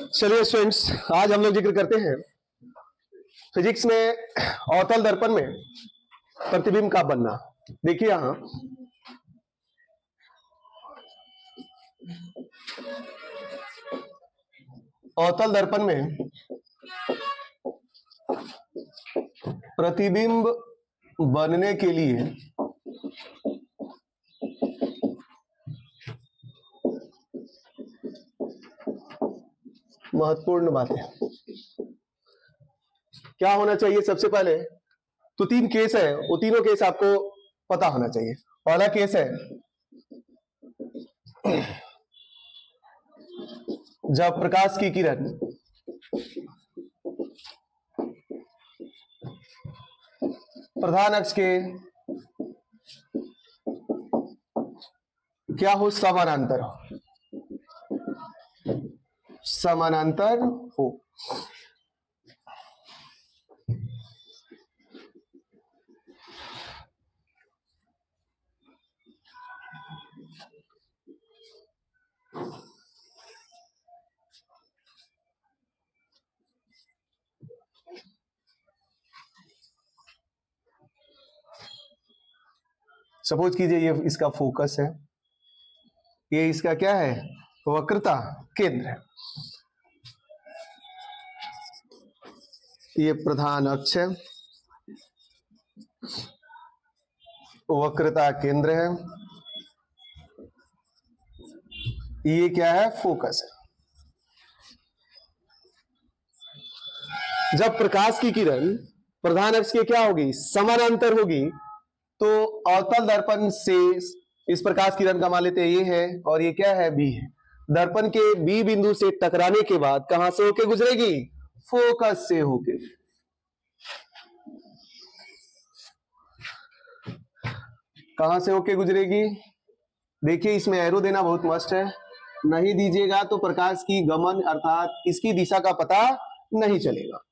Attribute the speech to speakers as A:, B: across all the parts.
A: चलिए स्टूडेंट्स, आज हम लोग जिक्र करते हैं फिजिक्स में अवतल दर्पण में प्रतिबिंब का बनना। देखिए यहां अवतल दर्पण में प्रतिबिंब बनने के लिए महत्वपूर्ण बातें क्या होना चाहिए। सबसे पहले तो 3 केस है, वो तीनों केस आपको पता होना चाहिए। पहला केस है जब प्रकाश की किरण प्रधान अक्ष के क्या हो, समानांतर हो। सपोज कीजिए ये इसका फोकस है, ये इसका क्या है, वक्रता केंद्र है। ये प्रधान अक्ष है, वक्रता केंद्र है, ये क्या है, फोकस है। जब प्रकाश की किरण प्रधान अक्ष के क्या होगी, समानांतर होगी, तो अवतल दर्पण से इस प्रकाश किरण का मान लेते हैं ये है और ये क्या है, बी है। दर्पण के बी बिंदु से टकराने के बाद कहां से होके गुजरेगी, फोकस से होके। कहां से होके गुजरेगी, देखिए इसमें एरो देना बहुत मस्त है, नहीं दीजिएगा तो प्रकाश की गमन अर्थात इसकी दिशा का पता नहीं चलेगा।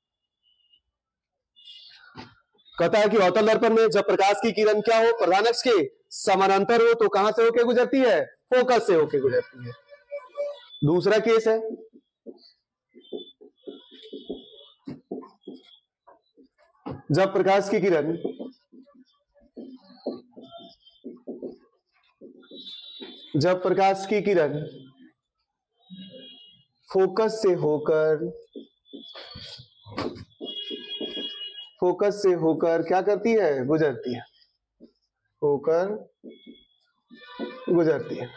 A: कहता है कि अवतल दर्पण में जब प्रकाश की किरण क्या हो, प्रधान अक्ष के समानांतर हो, तो कहां से होके गुजरती है, फोकस से होके गुजरती है। दूसरा केस है जब प्रकाश की किरण फोकस से होकर क्या करती है, गुजरती है, होकर गुजरती है।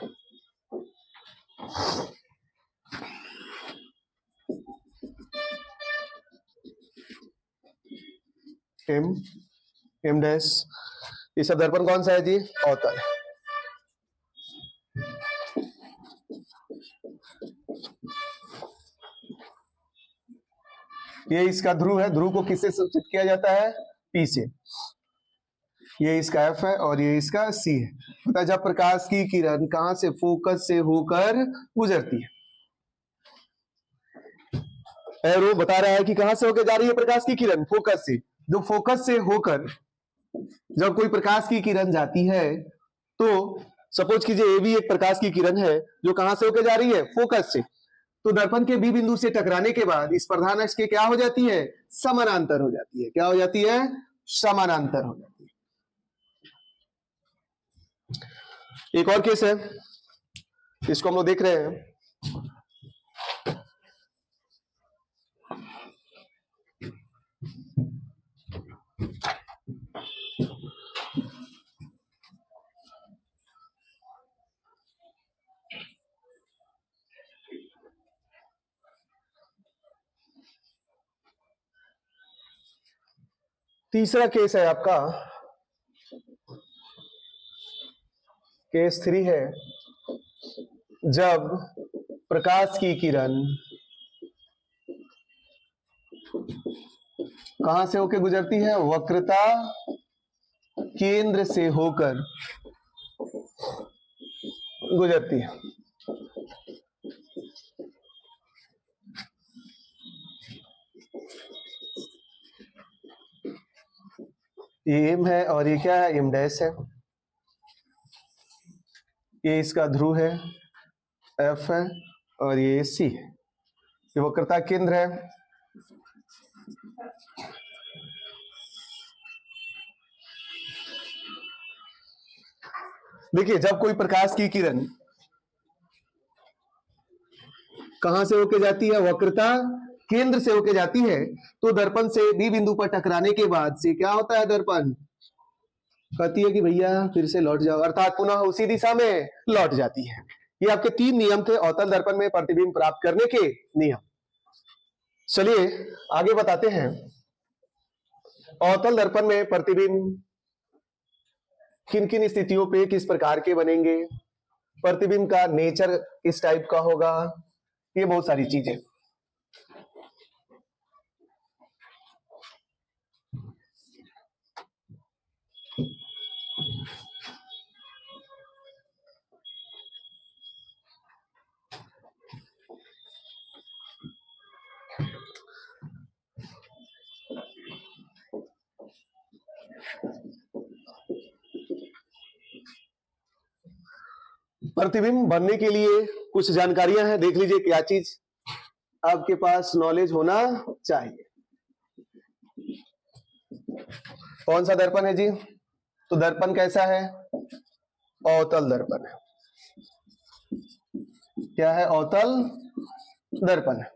A: एम डैश, ये सब दर्पण कौन सा है जी, अवतल। ये इसका ध्रुव है, ध्रुव को किससे सूचित किया जाता है, पी से। ये इसका एफ है और ये इसका सी है। पता जब प्रकाश की किरण कहां से, फोकस से होकर गुजरती है। एरो बता रहा है कि कहां से होकर जा रही है प्रकाश की किरण, फोकस से। जो फोकस से होकर जब कोई प्रकाश की किरण जाती है, तो सपोज कीजिए ये भी एक प्रकाश की किरण है जो कहां से होकर जा रही है, फोकस से। तो दर्पण के बी बिंदु से टकराने के बाद इस प्रधान अक्ष के क्या हो जाती है, समानांतर हो जाती है। क्या हो जाती है, समानांतर हो जाती है। एक और केस है, इसको हम लोग देख रहे हैं। तीसरा केस है आपका, केस 3 है जब प्रकाश की किरण कहां से होकर गुजरती है, वक्रता केंद्र से होकर गुजरती है। ये एम है और ये क्या है, एम डैश है। ये इसका ध्रुव है, एफ है और ये सी है। ये वक्रता केंद्र है। देखिए जब कोई प्रकाश की किरण कहां से होके जाती है, वक्रता केंद्र से होके जाती है, तो दर्पण से बी बिंदु पर टकराने के बाद से क्या होता है, दर्पण कहती है कि भैया फिर से लौट जाओ, अर्थात पुनः उसी दिशा में लौट जाती है। ये आपके 3 नियम थे अवतल दर्पण में प्रतिबिंब प्राप्त करने के नियम। चलिए आगे बताते हैं, अवतल दर्पण में प्रतिबिंब किन किन स्थितियों पे किस प्रकार के बनेंगे, प्रतिबिंब का नेचर किस टाइप का होगा, ये बहुत सारी चीजें। प्रतिबिंब बनने के लिए कुछ जानकारियां हैं, देख लीजिए क्या चीज आपके पास नॉलेज होना चाहिए। कौन सा दर्पण है जी, तो दर्पण कैसा है, अवतल दर्पण है। क्या है, अवतल दर्पण है।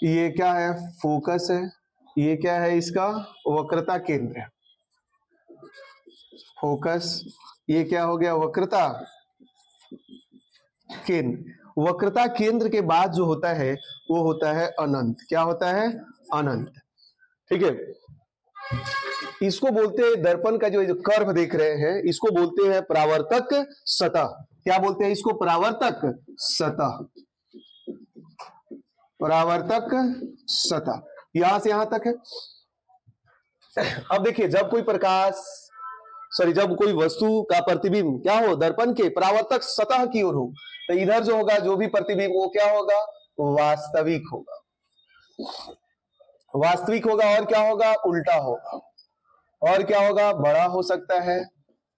A: ये क्या है, फोकस है। ये क्या है, इसका वक्रता केंद्र है, फोकस। ये क्या हो गया, वक्रता केंद्र। वक्रता केंद्र के बाद जो होता है वो होता है अनंत। क्या होता है, अनंत। ठीक है, इसको बोलते हैं, दर्पण का जो कर्व देख रहे हैं इसको बोलते हैं परावर्तक सतह। क्या बोलते हैं इसको, परावर्तक सतह। परावर्तक सतह यहां से यहां तक है। अब देखिए जब कोई प्रकाश जब कोई वस्तु का प्रतिबिंब क्या हो, दर्पण के परावर्तक सतह की ओर हो, तो इधर जो होगा जो भी प्रतिबिंब वो क्या होगा, वास्तविक होगा। वास्तविक होगा और क्या होगा, उल्टा होगा। और क्या होगा, बड़ा हो सकता है,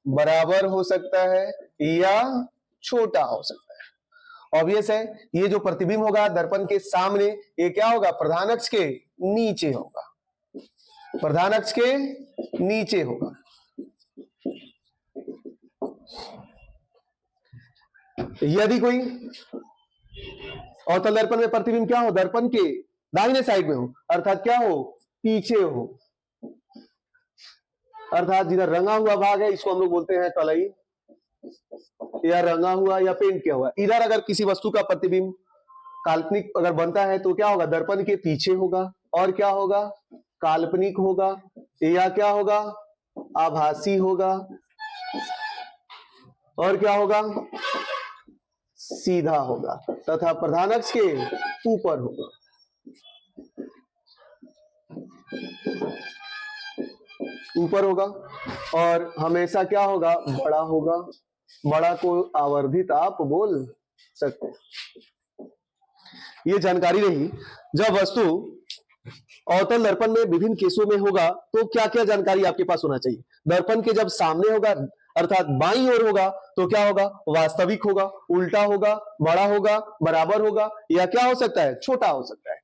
A: बराबर हो सकता है, या छोटा हो सकता है। ऑब्वियस है, ये जो प्रतिबिंब होगा दर्पण के सामने, ये क्या होगा, प्रधान अक्ष के नीचे होगा, प्रधान अक्ष के नीचे होगा। यदि कोई अवतल दर्पण में प्रतिबिंब क्या हो, दर्पण के दाहिने साइड में हो, अर्थात क्या हो, पीछे हो, अर्थात जिधर रंगा हुआ भाग है इसको हम लोग बोलते हैं तलई, या रंगा हुआ या पेंट किया हुआ। इधर अगर किसी वस्तु का प्रतिबिंब काल्पनिक अगर बनता है तो क्या होगा, दर्पण के पीछे होगा, और क्या होगा, काल्पनिक होगा, या क्या होगा, आभासी होगा, और क्या होगा, सीधा होगा, तथा प्रधान अक्ष के ऊपर होगा। ऊपर होगा और हमेशा क्या होगा, बड़ा होगा। बड़ा को आवर्धित आप बोल सकते हैं। ये जानकारी रही। जब वस्तु अवतल दर्पण में विभिन्न केसों में होगा तो क्या क्या जानकारी आपके पास होना चाहिए। दर्पण के जब सामने होगा अर्थात बाईं ओर होगा तो क्या होगा, वास्तविक होगा, उल्टा होगा, बड़ा होगा, बराबर होगा, या क्या हो सकता है, छोटा हो सकता है।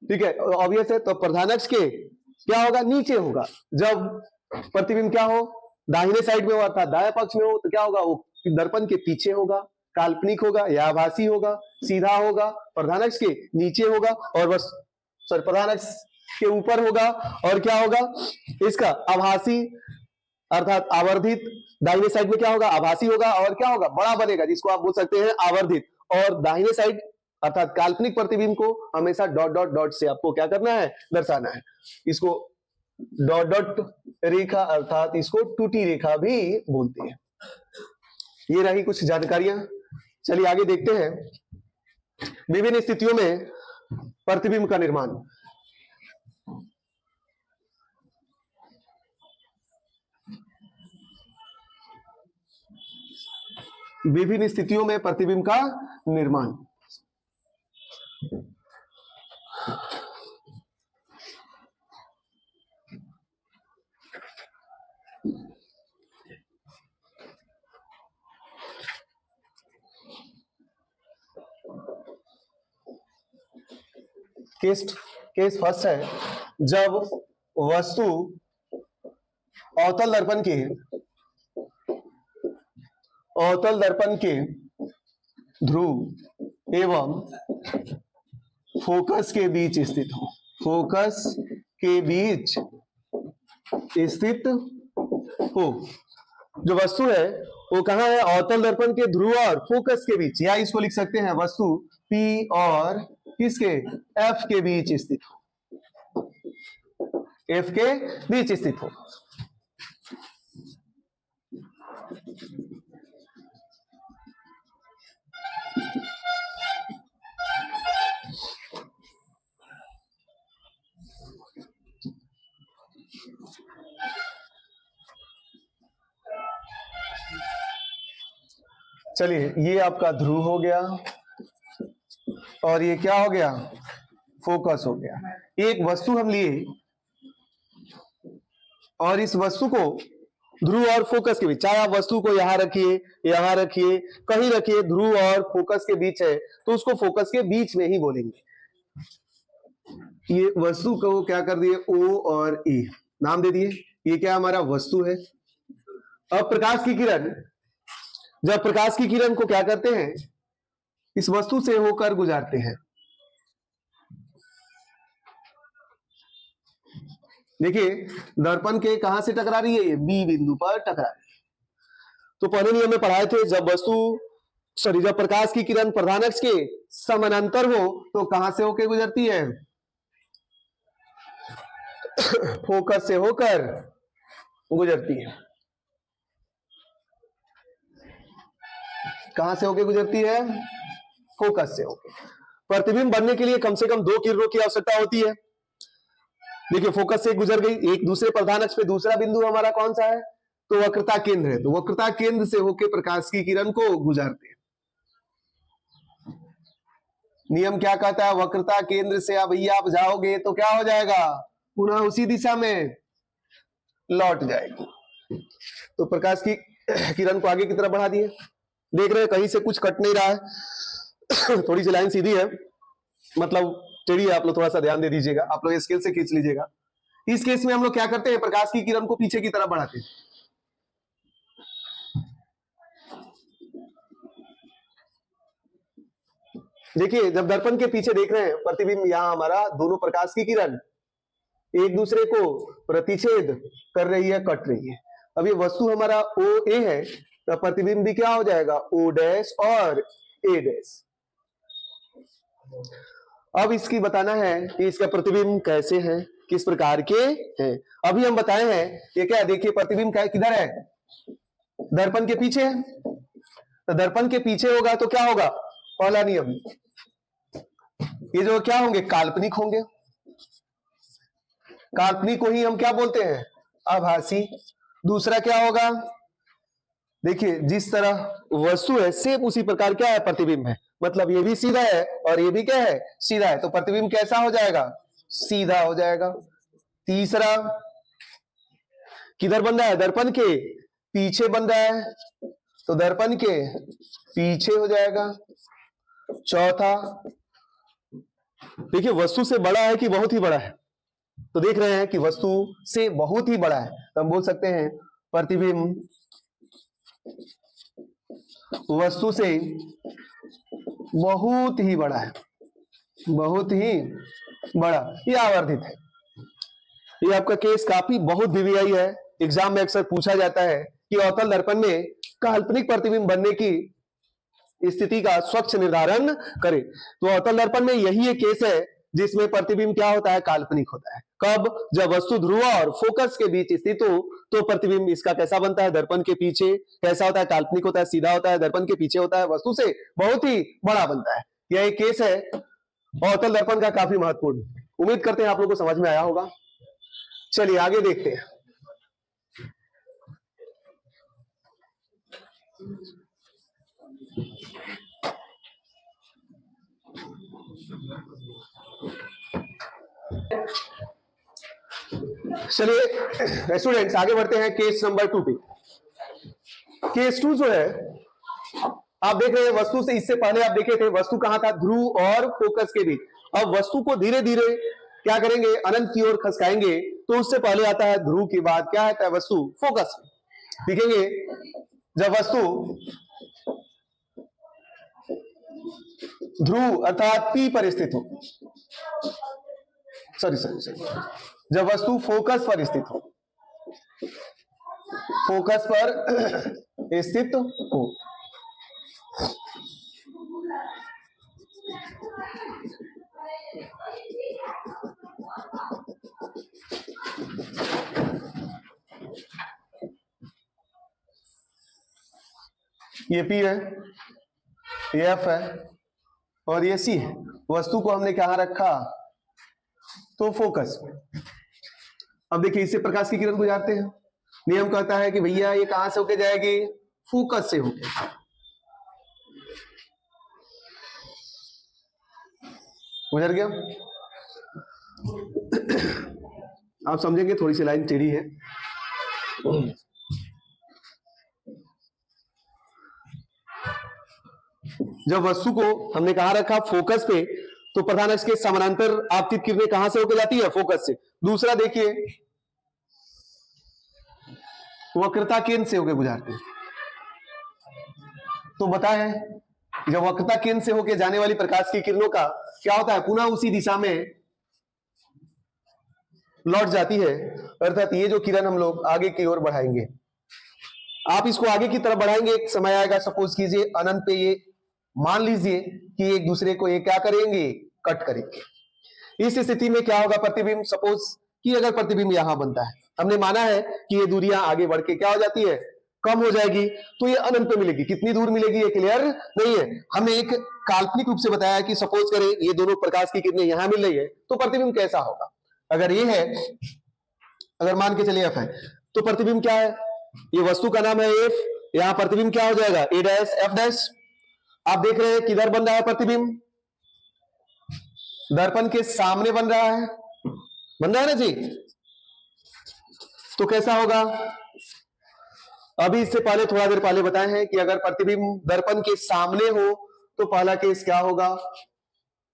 A: ठीक है, ऑब्वियस है। तो प्रधान अक्ष के क्या होगा, नीचे होगा। जब प्रतिबिंब क्या हो, दाहिने साइड में हो अर्थात दाएं पक्ष में हो तो क्या होगा, वो दर्पण के पीछे होगा, काल्पनिक होगा या आभासी होगा, सीधा होगा, प्रधान अक्ष के नीचे होगा, और बस प्रधान अक्ष के ऊपर होगा, और क्या होगा, इसका आभासी अर्थात आवर्धित। दाहिने साइड में क्या होगा, आभासी होगा, और क्या होगा, बड़ा बनेगा, जिसको आप बोल सकते हैं आवर्धित। और दाहिने साइड अर्थात काल्पनिक प्रतिबिंब को हमेशा डॉट डॉट डॉट से आपको क्या करना है, दर्शाना है। इसको डॉट डॉट रेखा अर्थात इसको टूटी रेखा भी बोलते हैं। ये रही कुछ जानकारियां। चलिए आगे देखते हैं विभिन्न स्थितियों में प्रतिबिंब का निर्माण। विभिन्न स्थितियों में प्रतिबिंब का निर्माण। केस फर्स्ट है, जब वस्तु अवतल दर्पण के ध्रुव एवं फोकस के बीच स्थित हो। फोकस के बीच स्थित हो। जो वस्तु है वो कहां है? अवतल दर्पण के ध्रुव और फोकस के बीच, या इसको लिख सकते हैं वस्तु P और किसके? F के बीच स्थित हो। F के बीच स्थित हो। चलिए, ये आपका ध्रुव हो गया और ये क्या हो गया? फोकस हो गया। एक वस्तु हम लिए और इस वस्तु को ध्रुव और फोकस के बीच, चाहे आप वस्तु को यहां रखिए, यहां रखिए, कहीं रखिए, ध्रुव और फोकस के बीच है तो उसको फोकस के बीच में ही बोलेंगे। ये वस्तु को क्या कर दिए? O और E नाम दे दिए। ये क्या हमारा वस्तु है। अब प्रकाश की किरण, जब प्रकाश की किरण को क्या करते हैं? इस वस्तु से होकर गुजारते हैं। देखिए, दर्पण के कहां से टकरा रही है? ये B बिंदु पर टकरा रही है। तो पहले नियम में पढ़ाए थे, जब प्रकाश की किरण प्रधान अक्ष के समानांतर हो तो कहां से होकर गुजरती है? फोकस से होकर गुजरती है। कहां से होकर गुजरती है? फोकस से होकर। प्रतिबिंब बनने के लिए कम से कम 2 किरणों की आवश्यकता होती है। देखिए, फोकस से गुजर गई, एक दूसरे प्रधान अक्ष पे दूसरा बिंदु हमारा कौन सा है? तो वक्रता केंद्र है। तो वक्रता केंद्र से होकर प्रकाश की किरण को गुजारते हैं। नियम क्या कहता है? वक्रता केंद्र से अब आप जाओगे तो क्या हो जाएगा? पुनः उसी दिशा में लौट जाएगी। तो प्रकाश की किरण को आगे की तरफ बढ़ा दिए। देख रहे हैं कहीं से कुछ कट नहीं रहा है। थोड़ी सी लाइन सीधी है, मतलब टेढ़ी है। आप लोग थोड़ा सा ध्यान दे दीजिएगा, आप लोग स्केल से खींच लीजिएगा। इस केस में हम लोग क्या करते हैं? प्रकाश की किरण को पीछे की तरफ बढ़ाते हैं। देखिए, जब दर्पण के पीछे देख रहे हैं प्रतिबिंब, यहां हमारा दोनों प्रकाश की किरण एक दूसरे को प्रतिच्छेद कर रही है, कट रही है। अब ये वस्तु हमारा OA है, तो प्रतिबिंब भी क्या हो जाएगा? O डैश और A डैश। अब इसकी बताना है कि इसका प्रतिबिंब कैसे है, किस प्रकार के हैं। अभी हम बताए हैं ये क्या है? देखिए, प्रतिबिंब किधर है? दर्पण के पीछे है। तो दर्पण के पीछे होगा तो क्या होगा? पहला नियम, ये जो क्या होंगे? काल्पनिक होंगे। काल्पनिक को ही हम क्या बोलते हैं? आभासी। दूसरा क्या होगा? देखिए, जिस तरह वस्तु है सेम उसी प्रकार क्या है? प्रतिबिंब है। मतलब ये भी सीधा है और ये भी क्या है? सीधा है। तो प्रतिबिंब कैसा हो जाएगा? सीधा हो जाएगा। तीसरा, किधर बन रहा है? दर्पण के पीछे बन रहा है, तो दर्पण के पीछे हो जाएगा। चौथा, देखिए, वस्तु से बड़ा है कि बहुत ही बड़ा है? तो देख रहे हैं कि वस्तु से बहुत ही बड़ा है, तो हम बोल सकते हैं प्रतिबिंब वस्तु से बहुत ही बड़ा है। बहुत ही बड़ा, ये आवर्धित है। ये आपका केस काफी बहुत वीवीआई है। एग्जाम में अक्सर पूछा जाता है कि अवतल दर्पण में काल्पनिक प्रतिबिंब बनने की स्थिति का स्वच्छ निर्धारण करें। तो अवतल दर्पण में यही एक केस है जिसमें प्रतिबिंब क्या होता है? काल्पनिक होता है। कब? जब वस्तु ध्रुव और फोकस के बीच स्थित हो तो प्रतिबिंब इसका कैसा बनता है? दर्पण के पीछे। कैसा होता है? काल्पनिक होता है, सीधा होता है, दर्पण के पीछे होता है, वस्तु से बहुत ही बड़ा बनता है। यह एक केस है अवतल दर्पण का, काफी महत्वपूर्ण। उम्मीद करते हैं आप लोगों को समझ में आया होगा। चलिए आगे देखते हैं। चलिए स्टूडेंट्स, आगे बढ़ते हैं केस नंबर 2 पे। केस 2 जो है, आप देख रहे हैं वस्तु से, इससे पहले आप देखे थे वस्तु कहां था? ध्रुव और फोकस के बीच। अब वस्तु को धीरे धीरे क्या करेंगे, अनंत की ओर खसकाएंगे, तो उससे पहले आता है ध्रुव के बाद क्या आता है, वस्तु फोकस में। देखेंगे जब वस्तु ध्रुव अर्थात पी पर स्थित हो, सॉरी, जब वस्तु फोकस पर स्थित हो, फोकस पर स्थित हो, ये P है, ये F है और ये C है। वस्तु को हमने कहां रखा, तो फोकस में। अब देखिए इससे प्रकाश की किरण गुजारते हैं, नियम कहता है कि भैया ये कहां से होके जाएगी, फोकस से होके। गुजर गया, आप समझेंगे, थोड़ी सी लाइन टेढ़ी है। जब वस्तु को हमने कहां रखा, फोकस पे, तो प्रधान अक्ष के समानांतर आपतित किरणें कहां से होकर जाती है, फोकस से। दूसरा देखिए वक्रता केंद्र से होकर गुजारते हैं। तो बताएं जब वक्रता केंद्र से होकर जाने वाली प्रकाश की किरणों का क्या होता है, पुनः उसी दिशा में लौट जाती है, अर्थात ये जो किरण हम लोग आगे की ओर बढ़ाएंगे, आप इसको आगे की तरफ बढ़ाएंगे, एक समय आएगा, सपोज कीजिए अनंत पे ये मान लीजिए कि एक दूसरे को ये क्या करेंगे, कट करेंगे। इस स्थिति में क्या होगा, प्रतिबिंब, सपोज कि अगर प्रतिबिंब यहां बनता है, हमने माना है कि ये दूरियां आगे बढ़ के क्या हो जाती है, कम हो जाएगी, तो ये अनंत पे मिलेगी। कितनी दूर मिलेगी ये क्लियर नहीं है, हमने एक काल्पनिक रूप से बताया कि सपोज करें ये दोनों प्रकाश की किरणें यहां मिल रही है, तो प्रतिबिंब कैसा होगा। अगर ये है, अगर मान के चलिए F है, तो प्रतिबिंब क्या है, ये वस्तु का नाम है F, यहां प्रतिबिंब क्या हो जाएगा, A डैश F डैश। आप देख रहे हैं किधर बन रहा है प्रतिबिंब, दर्पण के सामने बन रहा है, बन रहा है ना जी। तो कैसा होगा, अभी इससे पहले थोड़ा देर पहले बताए हैं कि अगर प्रतिबिंब दर्पण के सामने हो तो पहला केस क्या होगा,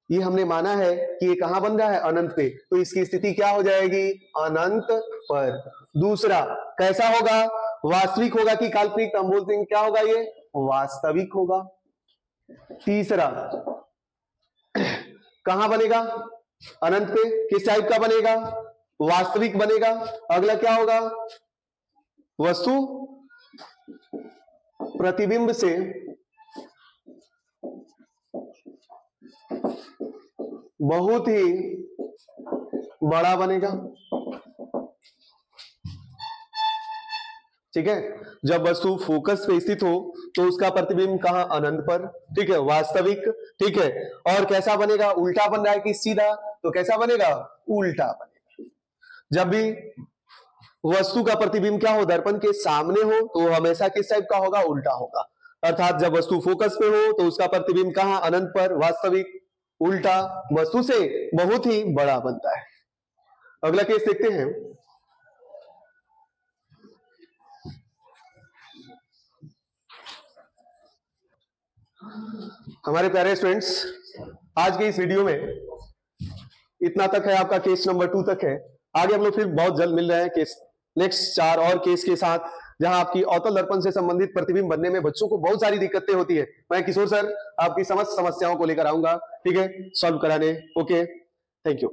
A: ये हमने माना है कि ये कहां बन रहा है, अनंत पे, तो इसकी स्थिति क्या हो जाएगी, अनंत पर। दूसरा कैसा होगा, वास्तविक होगा कि काल्पनिक, हम बोलते हैं क्या होगा, ये वास्तविक होगा। तीसरा कहां बनेगा, अनंत पे, किस टाइप का बनेगा, वास्तविक बनेगा। अगला क्या होगा, वस्तु प्रतिबिंब से बहुत ही बड़ा बनेगा। ठीक है, जब वस्तु फोकस पे स्थित हो तो उसका प्रतिबिंब कहां, अनंत पर। ठीक है, वास्तविक। ठीक है, और कैसा बनेगा, उल्टा बन रहा है कि सीधा, तो कैसा बनेगा, उल्टा बनेगा। जब भी वस्तु का प्रतिबिंब क्या हो, दर्पण के सामने हो, तो हमेशा किस टाइप का होगा, उल्टा होगा। अर्थात जब वस्तु फोकस पे हो तो उसका प्रतिबिंब कहां, अनंत पर, वास्तविक, उल्टा, वस्तु से बहुत ही बड़ा बनता है। अगला केस देखते हैं। हमारे प्यारे स्टूडेंट्स, आज के इस वीडियो में इतना तक है, आपका केस नंबर 2 तक है। आगे हम लोग फिर बहुत जल्द मिल रहे हैं केस, नेक्स्ट 4 और केस के साथ, जहां आपकी अवतल दर्पण से संबंधित प्रतिबिंब बनने में बच्चों को बहुत सारी दिक्कतें होती है। मैं किशोर सर आपकी समस्त समस्याओं को लेकर आऊंगा, ठीक है, सॉल्व कराने। Okay, thank you.